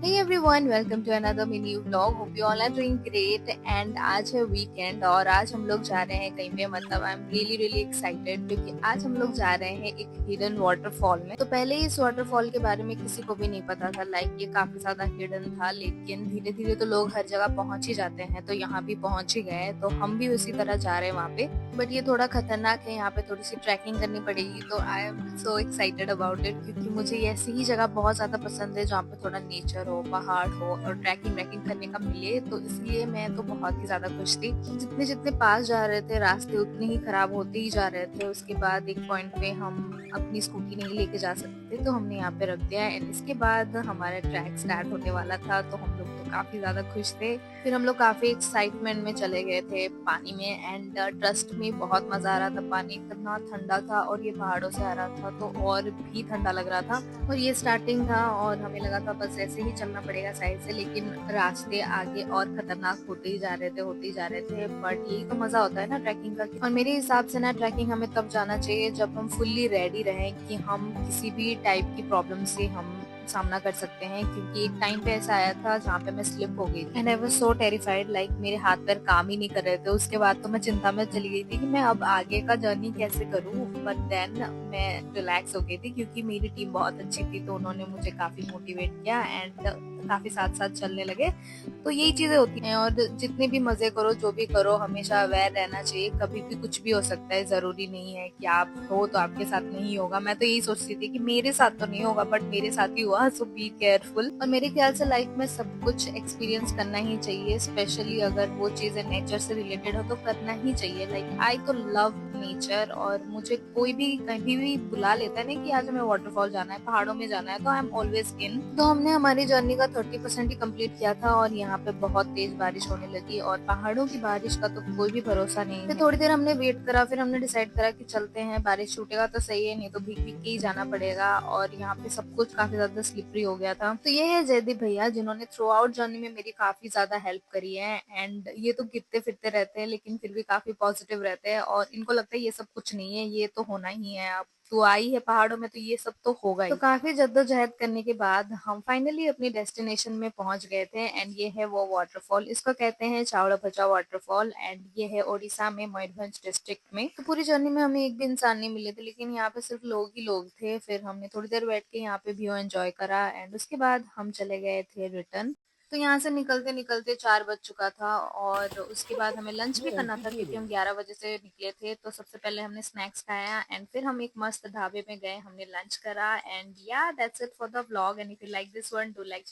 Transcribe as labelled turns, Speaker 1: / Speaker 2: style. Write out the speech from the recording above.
Speaker 1: Hey everyone, welcome to another mini vlog. Hope you all are doing great. And आज है weekend और आज हम लोग जा रहे हैं कहीं पे, मतलब आई एम रियली एक्साइटेड क्योंकि आज हम लोग जा रहे हैं एक हिडन वाटरफॉल में। तो पहले इस वाटरफॉल के बारे में किसी को भी नहीं पता था, लाइक ये काफी ज्यादा हिडन था, लेकिन धीरे धीरे तो लोग हर जगह पहुंच ही जाते हैं, तो यहाँ भी पहुंच ही गए, तो हम भी उसी तरह जा रहे हैं वहाँ पे। बट ये थोड़ा खतरनाक है, यहाँ पे थोड़ी सी ट्रैकिंग करनी पड़ेगी, तो I am so excited about it क्योंकि मुझे ऐसी ही जगह बहुत ज्यादा पसंद है जहाँ पे थोड़ा नेचर हो, पहाड़ हो और ट्रैकिंग वैकिंग करने का मिले, तो इसलिए मैं तो बहुत ही ज्यादा खुश थी। जितने जितने पास जा रहे थे रास्ते उतने ही खराब होते ही जा रहे थे। उसके बाद एक पॉइंट पे हम अपनी स्कूटी नहीं लेके जा सकते थे, तो हमने यहाँ पे रख दिया। एंड इसके बाद हमारा ट्रैक स्टार्ट होने वाला था, तो हम लोग तो काफी ज्यादा खुश थे। फिर हम लोग काफी एक्साइटमेंट में चले गए थे पानी में। एंड ट्रस्ट में बहुत मजा आ रहा था, पानी इतना ठंडा था और ये पहाड़ों से आ रहा था तो और भी ठंडा लग रहा था। और ये स्टार्टिंग था और हमें लगा था बस ऐसे ही चलना पड़ेगा साइड से, लेकिन रास्ते आगे और खतरनाक होते ही जा रहे थे, होते ही जा रहे थे। बट यही तो मजा होता है ना ट्रैकिंग का। और मेरे हिसाब से ना ट्रैकिंग हमें तब जाना चाहिए जब हम फुल्ली रेडी रहें कि हम किसी भी टाइप की प्रॉब्लम से हम सामना कर सकते हैं, क्योंकि एक टाइम पे ऐसा आया था जहाँ पे मैं स्लिप हो गई थी and I was so terrified, like मेरे हाथ पैर काम ही नहीं कर रहे थे। उसके बाद तो मैं चिंता में चली गई थी कि मैं अब आगे का जर्नी कैसे करूँ। बट देन मैं रिलैक्स हो गई थी क्योंकि मेरी टीम बहुत अच्छी थी, तो उन्होंने मुझे काफी मोटिवेट किया एंड काफी साथ साथ चलने लगे। तो यही चीजें होती हैं। और जितने भी मजे करो, जो भी करो, हमेशा अवेयर रहना चाहिए, कभी भी कुछ भी हो सकता है। जरूरी नहीं है कि आप हो तो आपके साथ नहीं होगा। मैं तो यही सोचती थी कि मेरे साथ तो नहीं होगा बट मेरे साथ ही हुआ, सो बी केयरफुल। और मेरे ख्याल से लाइफ में सब कुछ एक्सपीरियंस करना ही चाहिए, स्पेशली अगर वो चीजें नेचर से रिलेटेड हो तो करना ही चाहिए। लाइक आई तो लव नेचर, और मुझे कोई भी कभी भी बुला लेता है ना कि आज हमें वाटरफॉल जाना है, पहाड़ों में जाना है, तो आई एम ऑलवेज इन। तो हमने हमारी जर्नी का 30% ही कंप्लीट किया था और यहाँ पे बहुत तेज बारिश होने लगी। और पहाड़ों की बारिश का तो कोई भी भरोसा नहीं है। फिर थोड़ी देर हमने वेट करा, फिर हमने डिसाइड करा कि चलते हैं, बारिश छूटेगा तो सही है, नहीं तो भीग भीग के ही जाना पड़ेगा। और यहाँ पे सब कुछ काफी ज्यादा स्लिपरी हो गया था। तो ये है जयदीप भैया, जिन्होंने थ्रू आउट जर्नी में मेरी काफी ज्यादा हेल्प करी है। एंड ये तो गिरते फिरते रहते हैं लेकिन फिर भी काफी पॉजिटिव रहते हैं, और इनको लगता है ये सब कुछ नहीं है, ये तो होना ही है। अब तू आई है पहाड़ों में तो ये सब तो होगा ही। तो काफी जद्दोजहद करने के बाद हम फाइनली अपनी डेस्टिनेशन में पहुंच गए थे। एंड ये है वो वाटरफॉल, इसको कहते हैं चावड़ा भजा वाटरफॉल। एंड ये है ओडिशा में, मयूरभंज डिस्ट्रिक्ट में। तो पूरी जर्नी में हमें एक भी इंसान नहीं मिले थे, लेकिन यहाँ पे सिर्फ लोग ही लोग थे। फिर हमने थोड़ी देर बैठ के यहाँ पे व्यू एंजॉय करा एंड उसके बाद हम चले गए थे रिटर्न। तो यहाँ से निकलते निकलते 4 बज चुका था और उसके बाद हमें लंच भी करना था क्योंकि हम 11 बजे से निकले थे। तो सबसे पहले हमने स्नैक्स खाया एंड फिर हम एक मस्त ढाबे में गए, हमने लंच करा। एंड या that's it for the vlog. And if you like this one, do like